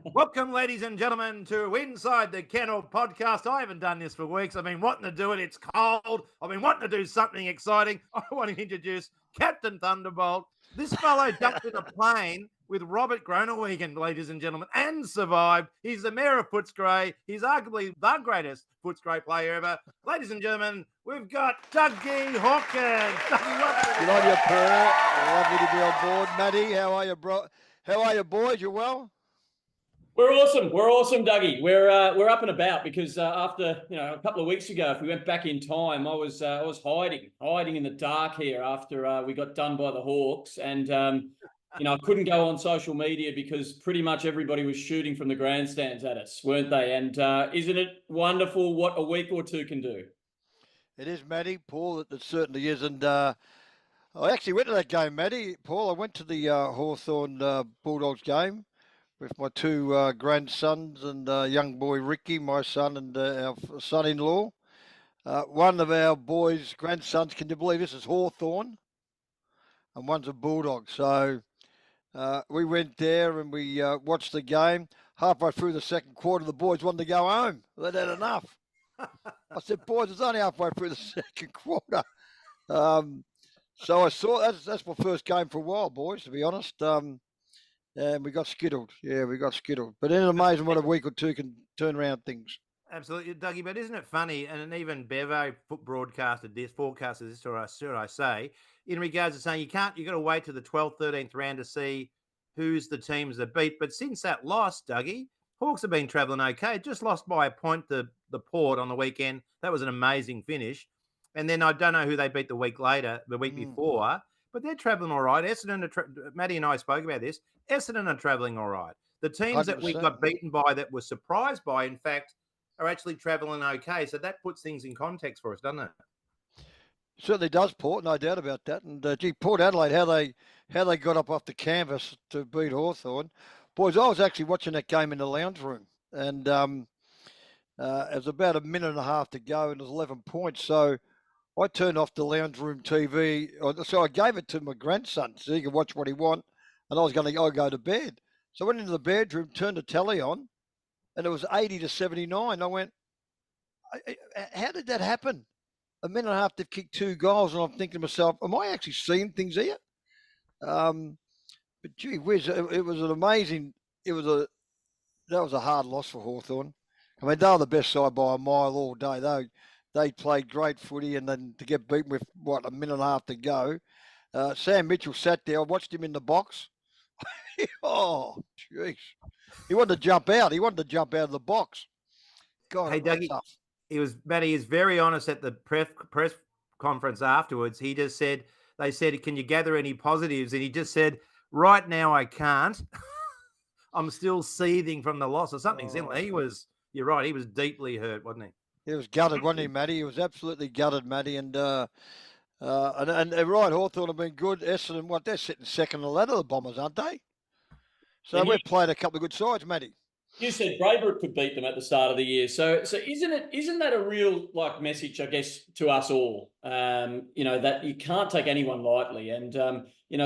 Welcome, ladies and gentlemen, to Inside the Kennel podcast. I haven't done this for weeks. I've been wanting to do it. It's cold. I've been wanting to do something exciting. I want to introduce Captain Thunderbolt. This fellow jumped in a plane with Robert Groenewegen, ladies and gentlemen, and survived. He's the mayor of Footscray. He's arguably the greatest Footscray player ever. Ladies and gentlemen, we've got Dougie Hawkins. Good on you, Paul. Lovely to be on board. Matty, how are you, bro? How are you, boys? You well? We're awesome, Dougie. We're up and about because after a couple of weeks ago, if we went back in time, I was hiding in the dark here after we got done by the Hawks, and I couldn't go on social media because pretty much everybody was shooting from the grandstands at us, weren't they? And isn't it wonderful what a week or two can do? It is, Matty. Paul, it certainly is. And I actually went to that game, Matty. Paul, I went to the Hawthorn Bulldogs game with my two grandsons and young boy Ricky, my son, and our son-in-law. One of our boys' grandsons, can you believe this, is Hawthorn, and one's a Bulldog. So we went there and we watched the game. Halfway through the second quarter, the boys wanted to go home. They'd had enough. I said, boys, it's only halfway through the second quarter. So I saw, that's my first game for a while, boys, to be honest. And we got skittled. Yeah, we got skittled. But isn't it amazing what a week or two can turn around things? Absolutely, Dougie. But isn't it funny? And even Bevo forecasted this, or should I say, in regards to saying you've got to wait to the 12th, 13th round to see who's the teams that beat. But since that loss, Dougie, Hawks have been travelling okay. Just lost by a point to the Port on the weekend. That was an amazing finish. And then I don't know who they beat the week before. But they're travelling all right. Essendon, Matty and I spoke about this. Essendon are travelling all right. The teams 100%. That we got beaten by, that were surprised by, in fact, are actually travelling okay. So that puts things in context for us, doesn't it? Certainly does, Port, no doubt about that. And Port Adelaide, how they got up off the canvas to beat Hawthorn. Boys, I was actually watching that game in the lounge room, and it was about a minute and a half to go, and it was 11 points. So I turned off the lounge room TV. So I gave it to my grandson so he could watch what he want, and I was going to go to bed. So I went into the bedroom, turned the telly on, and it was 80-79. I went, how did that happen? A minute and a half, they've kicked 2 goals, and I'm thinking to myself, am I actually seeing things here? But gee whiz, it was an amazing. That was a hard loss for Hawthorn. I mean, they were the best side by a mile all day. They played great footy, and then to get beaten with, a minute and a half to go. Sam Mitchell sat there. I watched him in the box. Oh, jeez. He wanted to jump out. He wanted to jump out of the box. God, hey, Dougie, Matty is very honest at the press conference afterwards. He just said, they said, can you gather any positives? And he just said, right now I can't. I'm still seething from the loss or something similar. You're right, he was deeply hurt, wasn't he? He was gutted, wasn't he, Matty? He was absolutely gutted, Matty. And right, Hawthorn have been good. Essendon, they're sitting second on the ladder, the Bombers, aren't they? So we've played a couple of good sides, Matty. You said Braybrook could beat them at the start of the year. So isn't that a real message, I guess, to us all? That you can't take anyone lightly, and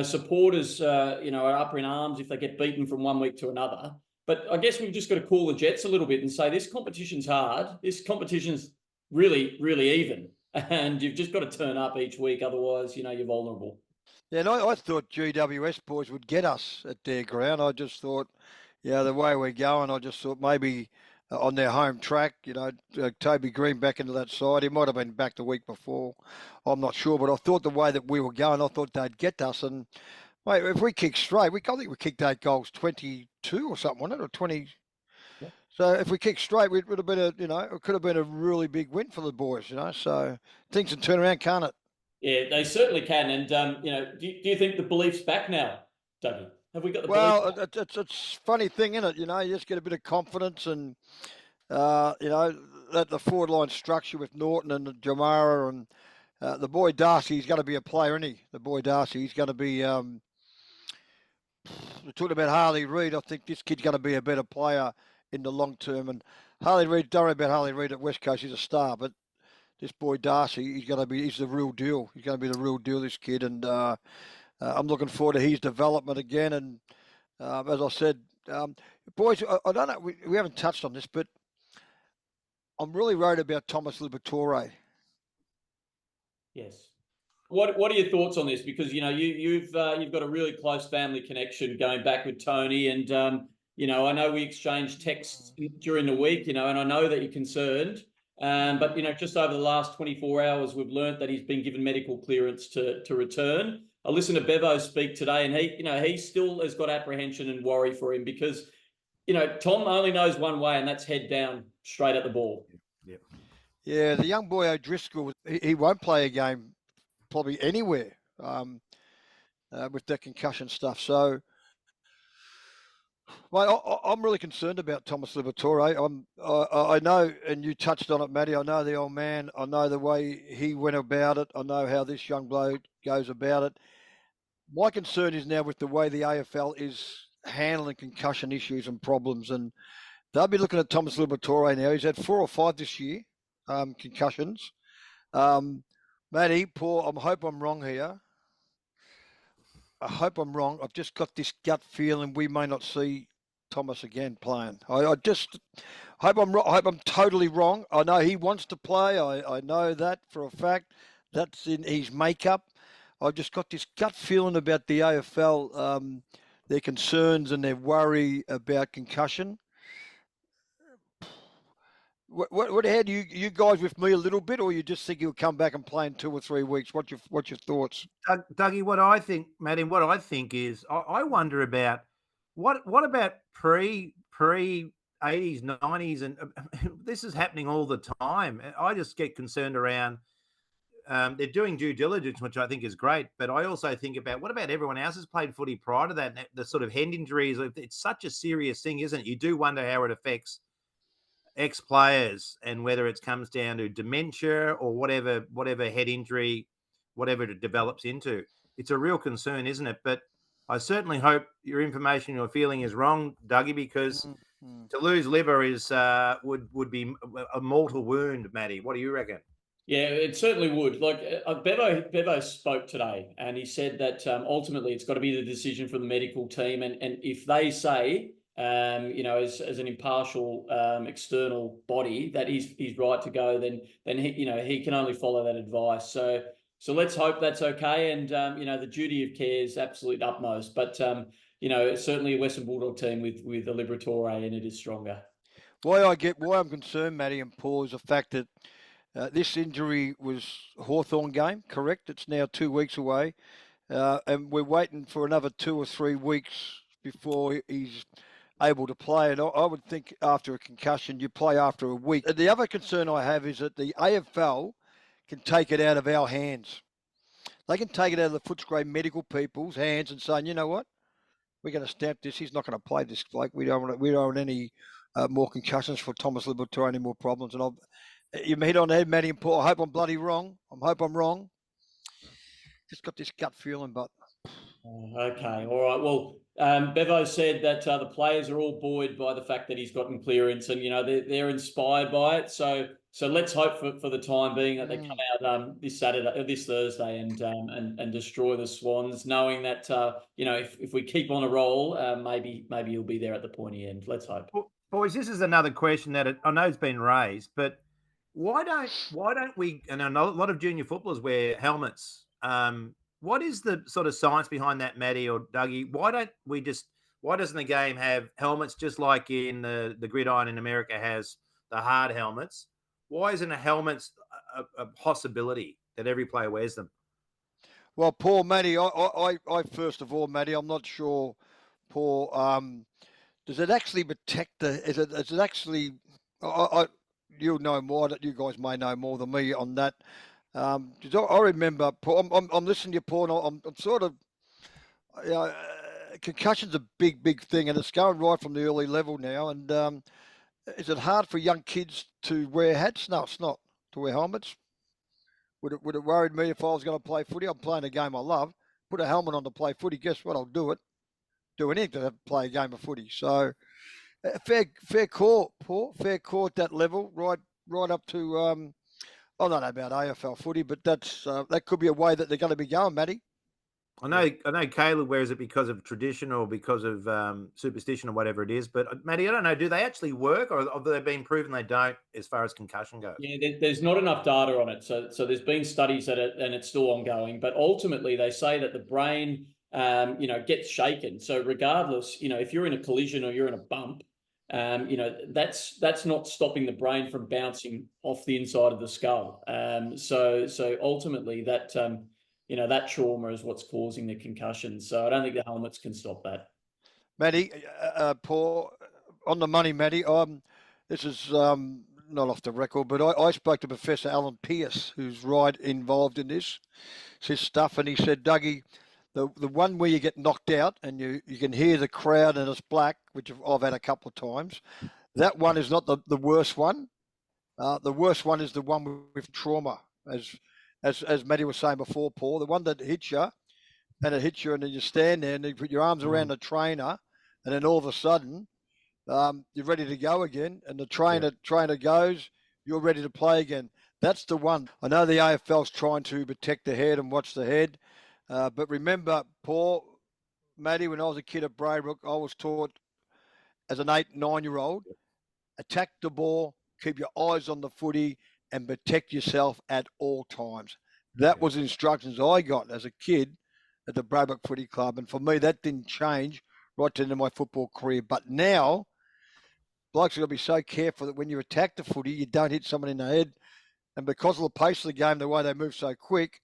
supporters are up in arms if they get beaten from one week to another. But I guess we've just got to cool the jets a little bit and say this competition's hard. This competition's really, really even, and you've just got to turn up each week. Otherwise, you're vulnerable. Yeah, and I thought GWS boys would get us at their ground. I just thought, the way we're going, I just thought maybe on their home track, Toby Green back into that side. He might have been back the week before. I'm not sure, but I thought the way that we were going, I thought they'd get us. And mate, if we kick straight, I think we kicked 8 goals, 22 or something, wasn't it? Or 20. Yeah. So if we kick straight, it would have been it could have been a really big win for the boys, So things can turn around, can't it? Yeah, they certainly can. And, do you think the belief's back now, Dougie? Have we got the belief? It's a funny thing, isn't it? You just get a bit of confidence and, that the forward line structure with Norton and Jamara and the boy Darcy, he's going to be a player, isn't he? The boy Darcy, he's going to be, we're talking about Harley Reid. I think this kid's going to be a better player in the long term. And Harley Reid, don't worry about Harley Reid at West Coast, he's a star, but this boy Darcy, he's the real deal. He's going to be the real deal, this kid. And I'm looking forward to his development again. And as I said, Boys, I don't know, we haven't touched on this, but I'm really worried about Thomas Liberatore. Yes. What are your thoughts on this? Because you've got a really close family connection going back with Tony, and I know we exchanged texts during the week, and I know that you're concerned. But just over the last 24 hours, we've learnt that he's been given medical clearance to return. I listened to Bevo speak today, and he still has got apprehension and worry for him because Tom only knows one way, and that's head down straight at the ball. Yep. Yeah, the young boy O'Driscoll, he won't play a game probably anywhere with that concussion stuff. So, mate, I'm really concerned about Thomas Liberatore. I know, and you touched on it, Matty. I know the old man. I know the way he went about it. I know how this young bloke goes about it. My concern is now with the way the AFL is handling concussion issues and problems, and they'll be looking at Thomas Liberatore now. He's had 4 or 5 this year, concussions. Matty, Paul, I hope I'm wrong here. I hope I'm wrong. I've just got this gut feeling we may not see Thomas again playing. I just hope I'm wrong. I hope I'm totally wrong. I know he wants to play. I know that for a fact. That's in his makeup. I've just got this gut feeling about the AFL, their concerns and their worry about concussion. What? How do you guys with me a little bit, or you just think he'll come back and play in 2 or 3 weeks? What's your thoughts, Dougie? What I think, Matt, and what I think is, I wonder about what about pre 80s, 90s, and this is happening all the time. I just get concerned around. They're doing due diligence, which I think is great, but I also think about what about everyone else has played footy prior to that? The sort of head injuries. It's such a serious thing, isn't it? You do wonder how it affects ex-players and whether it comes down to dementia or whatever head injury, whatever it develops into. It's a real concern, isn't it? But I certainly hope your information you're feeling is wrong, Dougie, because to lose Libba is would be a mortal wound, Matty. What do you reckon? Yeah, it certainly would. Like Bevo spoke today, and he said that ultimately it's got to be the decision from the medical team, and if they say, as an impartial external body that he's right to go, then he can only follow that advice. So let's hope that's okay, and the duty of care is absolute utmost. But certainly a Western Bulldog team with a Liberatore, and it is stronger. Why I'm concerned, Matty and Paul, is the fact that. This injury was Hawthorn game, correct? It's now 2 weeks away, and we're waiting for another 2 or 3 weeks before he's able to play. And I would think after a concussion, you play after a week. The other concern I have is that the AFL can take it out of our hands. They can take it out of the Footscray medical people's hands and say, you know what, we're going to stamp this. He's not going to play this bloke. We don't want any more concussions for Thomas Liberatore, any more problems. And you hit on the head, Matty and Paul. I hope I'm bloody wrong. I hope I'm wrong. Just got this gut feeling, but... Okay, all right. Well, Bevo said that the players are all buoyed by the fact that he's gotten clearance, and they're inspired by it. So let's hope for the time being that they come out this Thursday, and destroy the Swans, knowing that if we keep on a roll, maybe he'll be there at the pointy end. Let's hope. Boys, this is another question that I know has been raised, but why don't we? And a lot of junior footballers wear helmets. What is the sort of science behind that, Matty or Dougie? Why doesn't the game have helmets just like in the gridiron in America has the hard helmets? Why isn't a helmet a possibility that every player wears them? Well, Paul, Matty, I first of all, Matty, I'm not sure, Paul. Does it actually protect is it actually? You'll know more. You guys may know more than me on that. I remember, Paul, I'm listening to you, Paul, and I'm sort of, concussion's a big thing, and it's going right from the early level now. And is it hard for young kids to wear hats? No, it's not, to wear helmets. Would it worry me if I was going to play footy? I'm playing a game I love. Put a helmet on to play footy. Guess what? I'll do it. Do anything to play a game of footy. So fair call, Paul. Fair call at that level, right up to I don't know about AFL footy, but that could be a way that they're going to be going, Matty. I know Caleb wears it because of tradition or because of superstition or whatever it is. But Matty, I don't know. Do they actually work, or have they been proven they don't as far as concussion goes? Yeah, there's not enough data on it. So there's been studies that and it's still ongoing. But ultimately, they say that the brain, gets shaken. So regardless, if you're in a collision or you're in a bump, that's not stopping the brain from bouncing off the inside of the skull. So ultimately, that that trauma is what's causing the concussion. So I don't think the helmets can stop that. Matty, Paul, on the money, Matty. This is not off the record, but I spoke to Professor Alan Pearce, who's right involved in this. It's his stuff, and he said, Dougie, the one where you get knocked out and you can hear the crowd and it's black, which I've had a couple of times, that one is not the worst one. The worst one is the one with trauma, as Matty was saying before, Paul. The one that hits you, and it hits you, and then you stand there and you put your arms around the trainer, and then all of a sudden, you're ready to go again, and the trainer goes, you're ready to play again. That's the one. I know the AFL's trying to protect the head and watch the head, but remember, Paul, Matty, when I was a kid at Braybrook, I was taught as an 8, 9-year-old, attack the ball, keep your eyes on the footy, and protect yourself at all times. That was instructions I got as a kid at the Braybrook Footy Club, and for me, that didn't change right to the end of my football career. But now, blokes are going to be so careful that when you attack the footy, you don't hit someone in the head. And because of the pace of the game, the way they move so quick,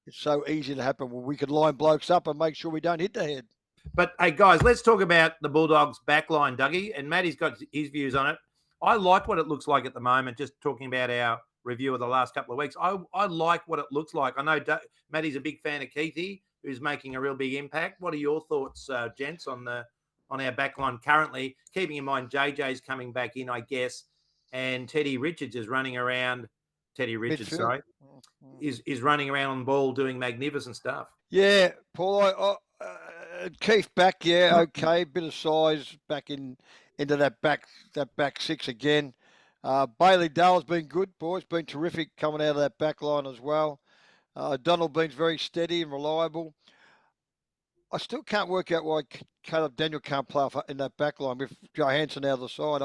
it's so easy to happen. Well, we could line blokes up and make sure we don't hit the head. But, hey, guys, let's talk about the Bulldogs' backline, Dougie. And Matty's got his views on it. I like what it looks like at the moment, just talking about our review of the last couple of weeks. I like what it looks like. I know Matty's a big fan of Keithy, who's making a real big impact. What are your thoughts, gents, on our backline currently? Keeping in mind JJ's coming back in, I guess, and Teddy Richards is running around. Midfield. Is running around on the ball doing magnificent stuff. Yeah, Paul. Keith back, yeah, okay, bit of size back into that back six again. Bailey Dale's been good, boys. Been terrific coming out of that back line as well. Donald Bean's very steady and reliable. I still can't work out why Caleb Daniel can't play off in that back line with Johansson out of the side.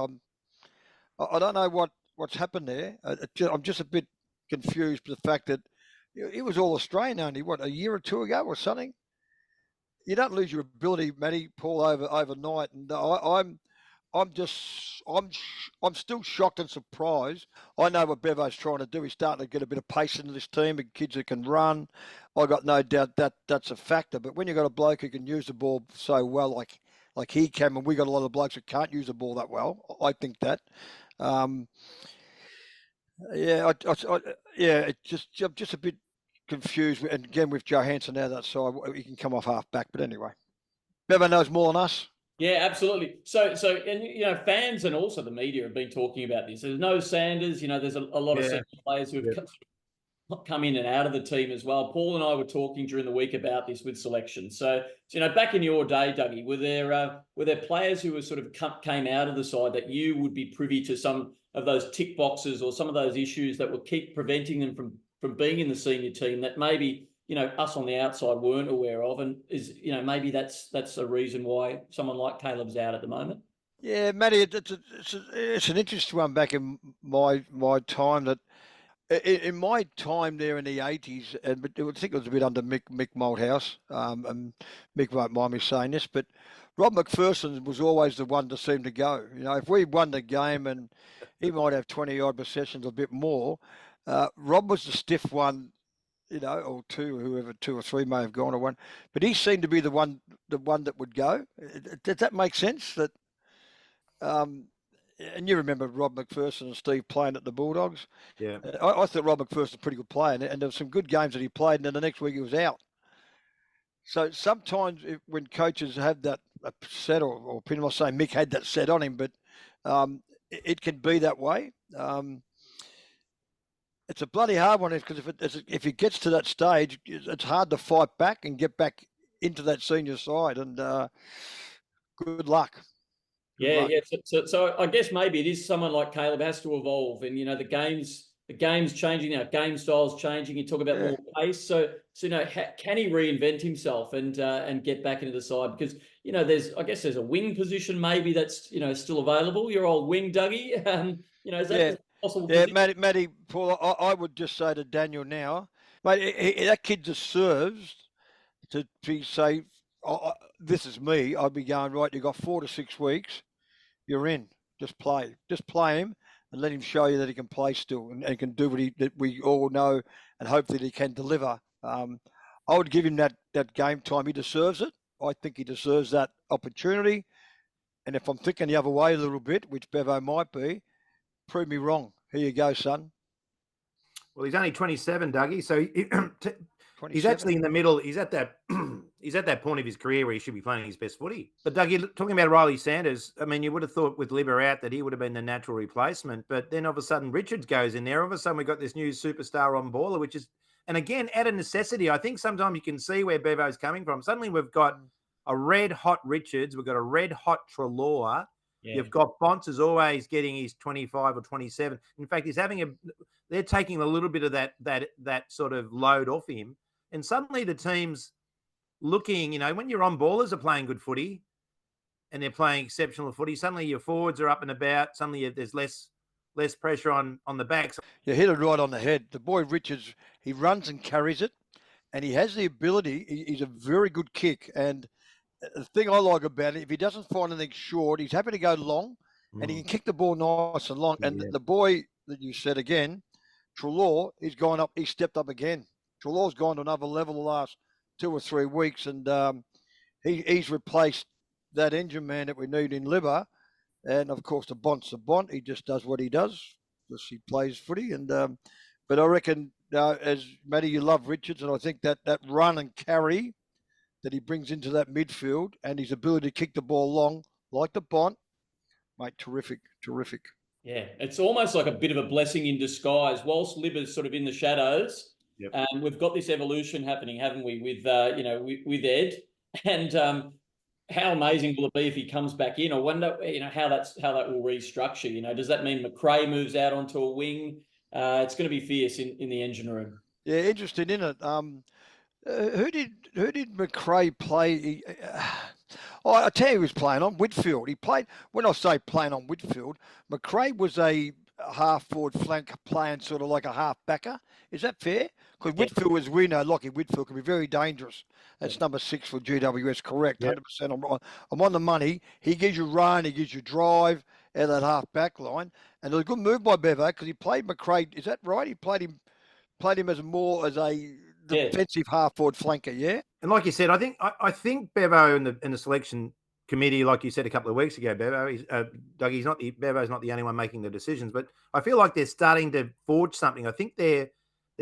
I don't know what's happened there. I'm just a bit confused with the fact that he was all Australian only, a year or two ago or something? You don't lose your ability, Matty, Paul, overnight. And I'm still shocked and surprised. I know what Bevo's trying to do. He's starting to get a bit of pace into this team and kids that can run. I got no doubt that that's a factor. But when you've got a bloke who can use the ball so well, like he can, and we got a lot of blokes that can't use the ball that well, I think that. I'm just a bit confused. And again, with Johansson now that side, he can come off half back. But anyway, Bevo knows more than us. Yeah, absolutely. So, and fans and also the media have been talking about this. There's no Sanders. There's a lot of second players who have come in and out of the team as well. Paul and I were talking during the week about this with selection. So back in your day, Dougie, were there players who were sort of came out of the side that you would be privy to some of those tick boxes or some of those issues that would keep preventing them from being in the senior team that maybe us on the outside weren't aware of, and is maybe that's a reason why someone like Caleb's out at the moment? Yeah, Matty, it's an interesting one. Back in my time, that in my time there in the 80s, and I think it was a bit under Mick Malthouse, and Mick won't mind me saying this, but Rob McPherson was always the one to seem to go. If we won the game and he might have 20-odd possessions, a bit more, Rob was the stiff one, or two or three may have gone or one, but he seemed to be the one that would go. Does that make sense? That, and you remember Rob McPherson and Steve playing at the Bulldogs. Yeah, I thought Rob McPherson was a pretty good player, and there were some good games that he played, and then the next week he was out. So sometimes when coaches have that set or opinion, I'm not saying Mick had that set on him, but it can be that way. It's a bloody hard one, because if it gets to that stage, it's hard to fight back and get back into that senior side. And good luck. Yeah. So I guess maybe it is someone like Caleb has to evolve, and the games the game's changing now, game style's changing. You talk about more pace. So can he reinvent himself and get back into the side? Because I guess there's a wing position maybe that's still available. Your old wing, Dougie. Is that possible? Yeah, Matty, Paul. I would just say to Daniel now, mate, that kid deserves to be say, this is me. I'd be going right. You've got 4 to 6 weeks. You're in. Just play him, and let him show you that he can play still and can do that we all know and hope that he can deliver. I would give him that game time. He deserves it. I think he deserves that opportunity. And if I'm thinking the other way a little bit, which Bevo might be, prove me wrong. Here you go, son. Well, he's only 27, Dougie. So he's actually in the middle. He's at that point of his career where he should be playing his best footy. But Dougie, talking about Riley Sanders, I mean, you would have thought with Libba out that he would have been the natural replacement. But then all of a sudden Richards goes in there. All of a sudden we've got this new superstar on baller, which is, and again, out of necessity. I think sometimes you can see where Bevo's coming from. Suddenly we've got a red hot Richards. We've got a red hot Treloar. Yeah. You've got Bonts is always getting his 25 or 27. In fact, they're taking a little bit of that sort of load off him. And suddenly the team's looking, when your on ballers are playing good footy and they're playing exceptional footy, suddenly your forwards are up and about. Suddenly there's less pressure on the backs. You hit it right on the head. The boy Richards, he runs and carries it, and he has the ability. He's a very good kick. And the thing I like about it, if he doesn't find anything short, he's happy to go long, and he can kick the ball nice and long. And the boy that you said again, Treloar, he's gone up. He stepped up again. Treloar's gone to another level the last 2 or 3 weeks, and he's replaced that engine man that we need in Libba. And of course, the Bont's the Bont. He just does what he does because he plays footy. And but I reckon, as Matty, you love Richards, and I think that run and carry that he brings into that midfield and his ability to kick the ball long, like the Bont, mate, terrific. Yeah, it's almost like a bit of a blessing in disguise. Whilst Libba's sort of in the shadows, we've got this evolution happening, haven't we, with Ed? And how amazing will it be if he comes back in? I wonder, how that will restructure. Does that mean McRae moves out onto a wing? It's going to be fierce in the engine room. Yeah, interesting, isn't it? Who did McRae play? I tell you, he was playing on Whitfield. He played. When I say playing on Whitfield, McRae was a half forward flank playing sort of like a half backer. Is that fair? Because Whitfield, as we know, Lockie Whitfield can be very dangerous. That's number 6 for GWS, correct? 100%. I'm on the money. He gives you run, he gives you drive out of that half back line, and it was a good move by Bevo because he played McRae. Is that right? He played him as a defensive half forward flanker, yeah. And like you said, I think Bevo in the selection committee, like you said a couple of weeks ago, Bevo, Dougie's Bevo's not the only one making the decisions, but I feel like they're starting to forge something. I think they're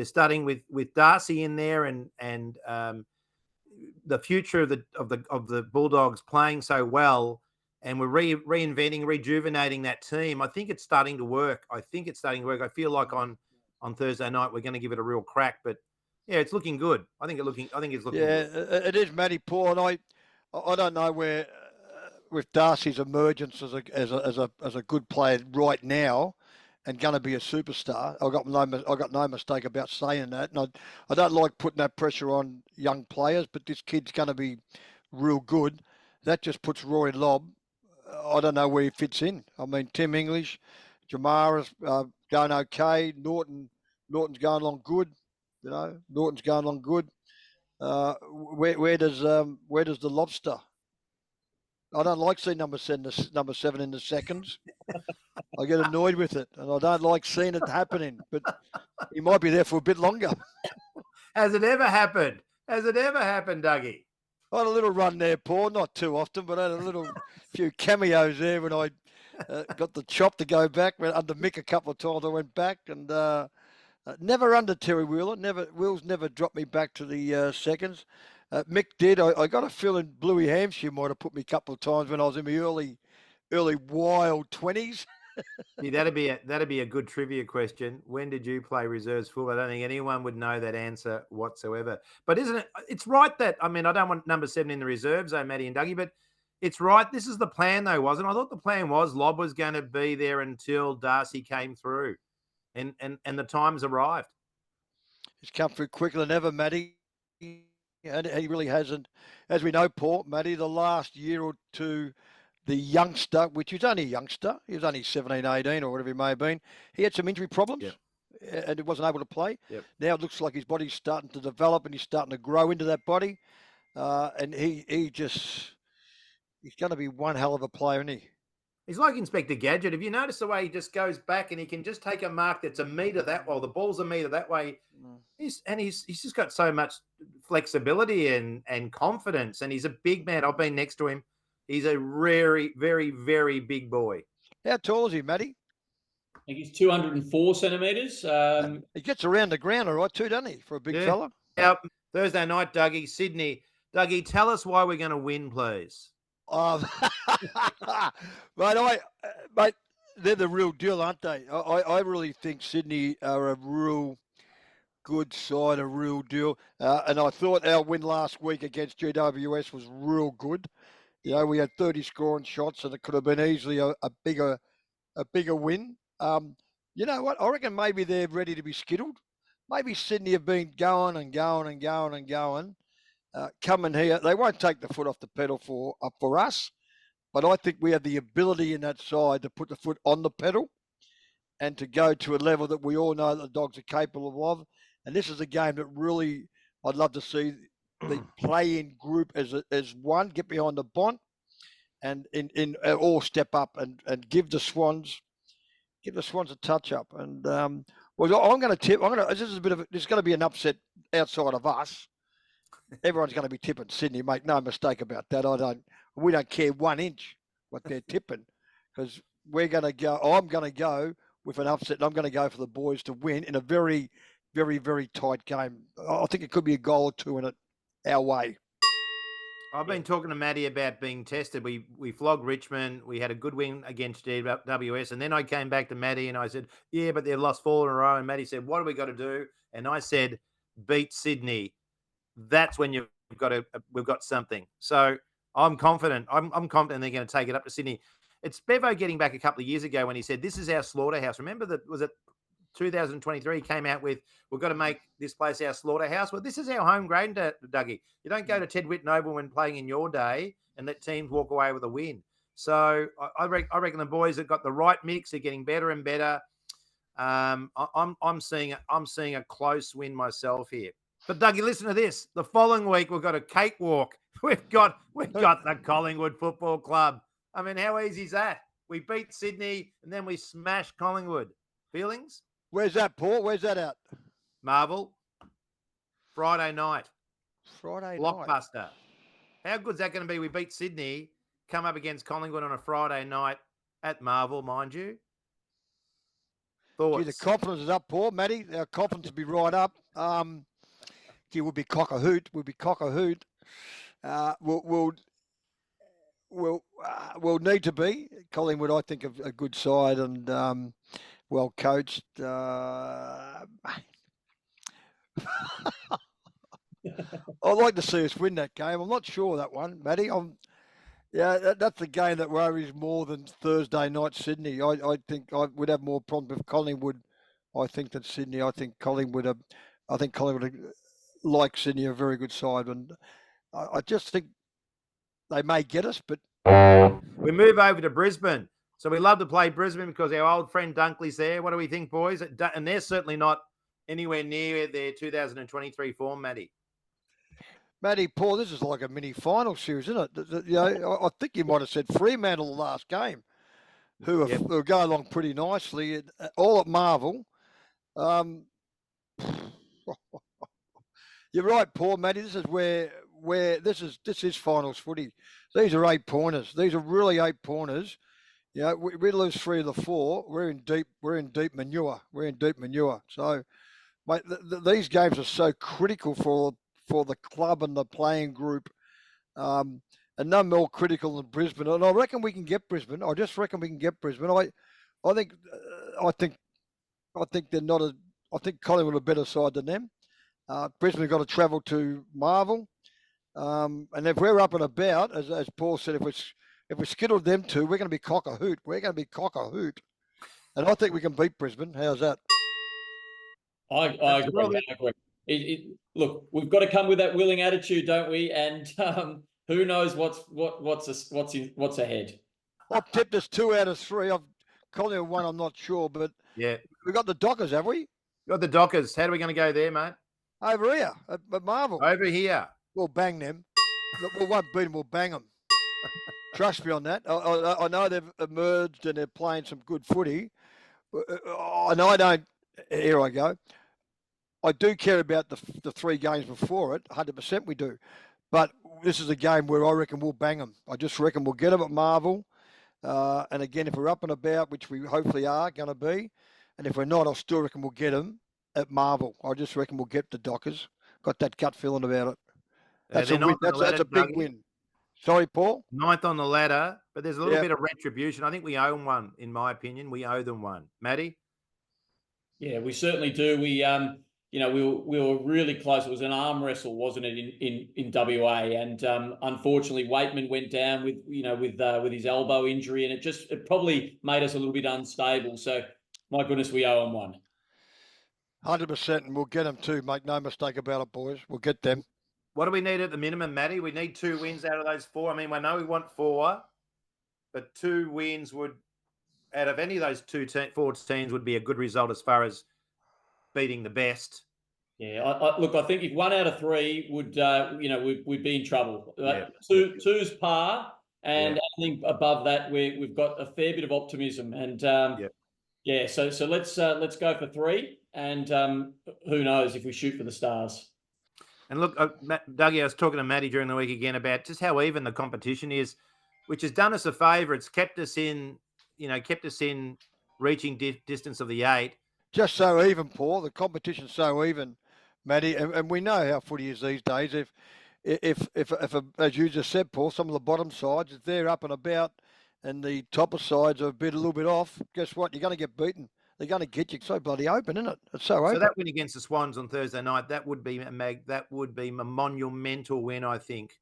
starting with Darcy in there and the future of the Bulldogs playing so well, and we're reinventing, rejuvenating that team. I think it's starting to work. I feel like on Thursday night we're going to give it a real crack, but yeah, it's looking good. I think it's looking good. Yeah, it is, Matty, Paul, and I don't know where with Darcy's emergence as a good player right now and going to be a superstar. I got no mistake about saying that, and I don't like putting that pressure on young players, but this kid's going to be real good. That just puts Roy Lobb. I don't know where he fits in. I mean, Tim English, Jamara's going okay. Norton's going along good. Norton's going along good. Where does the Lobster? I don't like seeing number 7 in the seconds. I get annoyed with it, and I don't like seeing it happening. But he might be there for a bit longer. Has it ever happened, Dougie? I had a little run there, Paul. Not too often, but I had a few cameos there when I got the chop to go back. Went under Mick a couple of times. I went back and never under Terry Wheeler. Will's never dropped me back to the seconds. Mick did. I got a feeling Bluey Hampshire might have put me a couple of times when I was in my early wild 20s. Yeah, that'd be a good trivia question. When did you play reserves full? I don't think anyone would know that answer whatsoever. But isn't it? It's right that, I mean, I don't want number 7 in the reserves, Matty and Dougie, but it's right. This is the plan, though, wasn't it? I thought the plan was Lobb was going to be there until Darcy came through. and the time's arrived. He's come through quicker than ever, Matty. And he really hasn't. As we know, Paul, Matty, the last year or two, the youngster, which is only a youngster, he was only 17, 18 or whatever he may have been, he had some injury problems. Yep. And he wasn't able to play. Yep. Now it looks like his body's starting to develop and he's starting to grow into that body. And he's going to be one hell of a player, isn't he? He's like Inspector Gadget. Have you noticed the way he just goes back and he can just take a mark that's a metre that way, the ball's a metre that way. He's just got so much flexibility and confidence, and he's a big man. I've been next to him. He's a very, very, very big boy. How tall is he, Matty? I think he's 204 centimetres. He gets around the ground all right too, doesn't he, for a big fella? Now, Thursday night, Dougie, Sydney. Dougie, tell us why we're going to win, please. Mate, they're the real deal, aren't they? I really think Sydney are a real good side, a real deal. And I thought our win last week against GWS was real good. You know, we had 30 scoring shots, and it could have been easily a bigger win. You know what? I reckon maybe they're ready to be skittled. Maybe Sydney have been going and going and going and going. Coming here, they won't take the foot off the pedal for us, but I think we have the ability in that side to put the foot on the pedal and to go to a level that we all know that the Dogs are capable of. And this is a game that really I'd love to see the play-in group as one, get behind the bont, and in all step up and give the Swans a touch up. And well, I'm going to tip. This is there's going to be an upset outside of us. Everyone's going to be tipping Sydney, make no mistake about that. We don't care 1 inch what they're tipping, because we're going to go. I'm going to go with an upset, and I'm going to go for the boys to win in a very, very, very tight game. I think it could be a goal or two in it our way. I've been talking to Matty about being tested. We flogged Richmond. We had a good win against GWS. And then I came back to Matty and I said, yeah, but they've lost 4 in a row. And Matty said, what do we got to do? And I said, beat Sydney. That's when we've got something. So I'm confident. I'm confident they're going to take it up to Sydney. It's Bevo getting back a couple of years ago when he said, this is our slaughterhouse. Remember that, was it 2023, he came out with, we've got to make this place our slaughterhouse. Well, this is our home ground, Dougie. You don't go to Ted Whitten Oval when playing in your day and let teams walk away with a win. So I reckon the boys have got the right mix. They're getting better and better. I'm seeing a close win myself here. But Dougie, listen to this. The following week we've got a cakewalk. We've got the Collingwood Football Club. I mean, how easy is that? We beat Sydney and then we smash Collingwood. Feelings? Where's that, Paul? Where's that at? Marvel. Friday night. Friday Blockbuster. night. How good's that going to be? We beat Sydney, come up against Collingwood on a Friday night at Marvel, mind you. Thoughts? Gee, the confidence is up, Paul. Matty, our confidence will be right up. We'll be cock a hoot. We'll be cock a hoot. We'll need to be. Collingwood, I think, a good side and well coached. I'd like to see us win that game. I'm not sure that one, Matty. That's the game that worries more than Thursday night Sydney. I think I would have more problems with Collingwood, I think, than Sydney. I think Collingwood, like Sydney, a very good side, and I just think they may get us. But we move over to Brisbane. So we love to play Brisbane because our old friend Dunkley's there. What do we think, boys? And they're certainly not anywhere near their 2023 form, Matty. Paul, this is like a mini final series, isn't it? You know, I think you might have said Fremantle the last game, who are going along pretty nicely, all at Marvel. You're right, Paul, Matty. This is where this is finals footy. These are 8-pointers. These are really 8-pointers. You know, we lose 3 of the 4. We're in deep manure. So, mate, these games are so critical for the club and the playing group, and none more critical than Brisbane. And I reckon we can get Brisbane. I just reckon we can get Brisbane. I think they're not a. I think Collingwood are a better side than them. Brisbane have got to travel to Marvel, and if we're up and about, as Paul said, if we skittled them two, we're going to be cock a hoot. And I think we can beat Brisbane. How's that? I agree. I agree. Look, we've got to come with that willing attitude, don't we? And who knows what's ahead. I've tipped us 2 out of 3. I've called you one. I'm not sure, but Yeah, we got the Dockers, have we? got the Dockers. How are we going to go there, mate? Over here at Marvel. Over here. We'll bang them. Look, we won't beat them. We'll bang them. Trust me on that. I know they've emerged and they're playing some good footy. And I don't. Here I go. I do care about the 3 games before it. 100% we do. But this is a game where I reckon we'll bang them. I just reckon we'll get them at Marvel. And again, if we're up and about, which we hopefully are going to be, and if we're not, I still reckon we'll get them at Marvel. I just reckon we'll get the Dockers. Got that gut feeling about it. That's a win. That's a big win. Sorry, Paul? 9th on the ladder, but there's a little bit of retribution. I think we owe them one, in my opinion. We owe them one. Matty? Yeah, we certainly do. We were really close. It was an arm wrestle, wasn't it, in WA? And unfortunately, Waitman went down with his elbow injury, and it probably made us a little bit unstable. So, my goodness, we owe them one. 100%, and we'll get them too. Make no mistake about it, boys. We'll get them. What do we need at the minimum, Matty? We need 2 wins out of those 4. I mean, I know we want 4, but 2 wins would, out of any of those 4 teams, would be a good result as far as beating the best. Yeah, I think if 1 out of 3 would, we'd be in trouble. Yeah. Two's par, and I think above that we've got a fair bit of optimism. And so let's go for 3, and who knows if we shoot for the stars. And look, Dougie, I was talking to Matty during the week again about just how even the competition is, which has done us a favour. It's kept us in reaching distance of the 8. Just so even, Paul. The competition's so even, Matty, and we know how footy is these days. If as you just said, Paul, some of the bottom sides, if they're up and about, and the topper sides are a little bit off, guess what? You're going to get beaten. They're going to get you so bloody open, isn't it? It's so open. So that win against the Swans on Thursday night, that would be a monumental win, I think,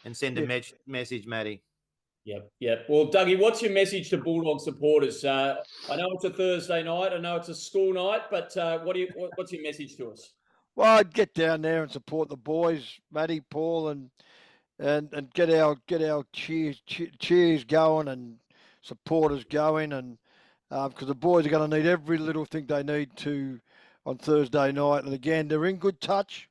and send a message, Matty. Yep. Well, Dougie, what's your message to Bulldog supporters? I know it's a Thursday night. I know it's a school night, but what's your message to us? Well, I'd get down there and support the boys, Matty, Paul, and get our cheers going and supporters going, and because the boys are going to need every little thing they need to on Thursday night. And again, they're in good touch.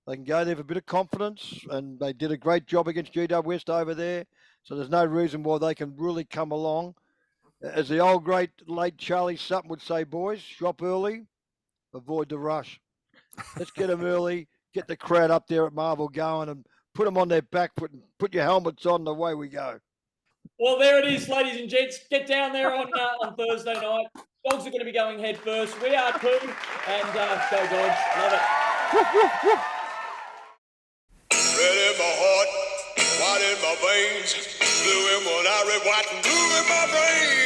They can go there with a bit of confidence, and they did a great job against GW West over there. So there's no reason why they can really come along. As the old great late Charlie Sutton would say, boys, shop early, avoid the rush. Let's get them early, get the crowd up there at Marvel going, and put them on their back foot and put your helmets on, the way we go. Well, there it is, ladies and gents. Get down there on Thursday night. Dogs are going to be going head first. We are too. And go Dogs. Love it. Woof, woof, woof. Red in my heart, white in my veins, blue in my eye, red, white, and blue in my brain.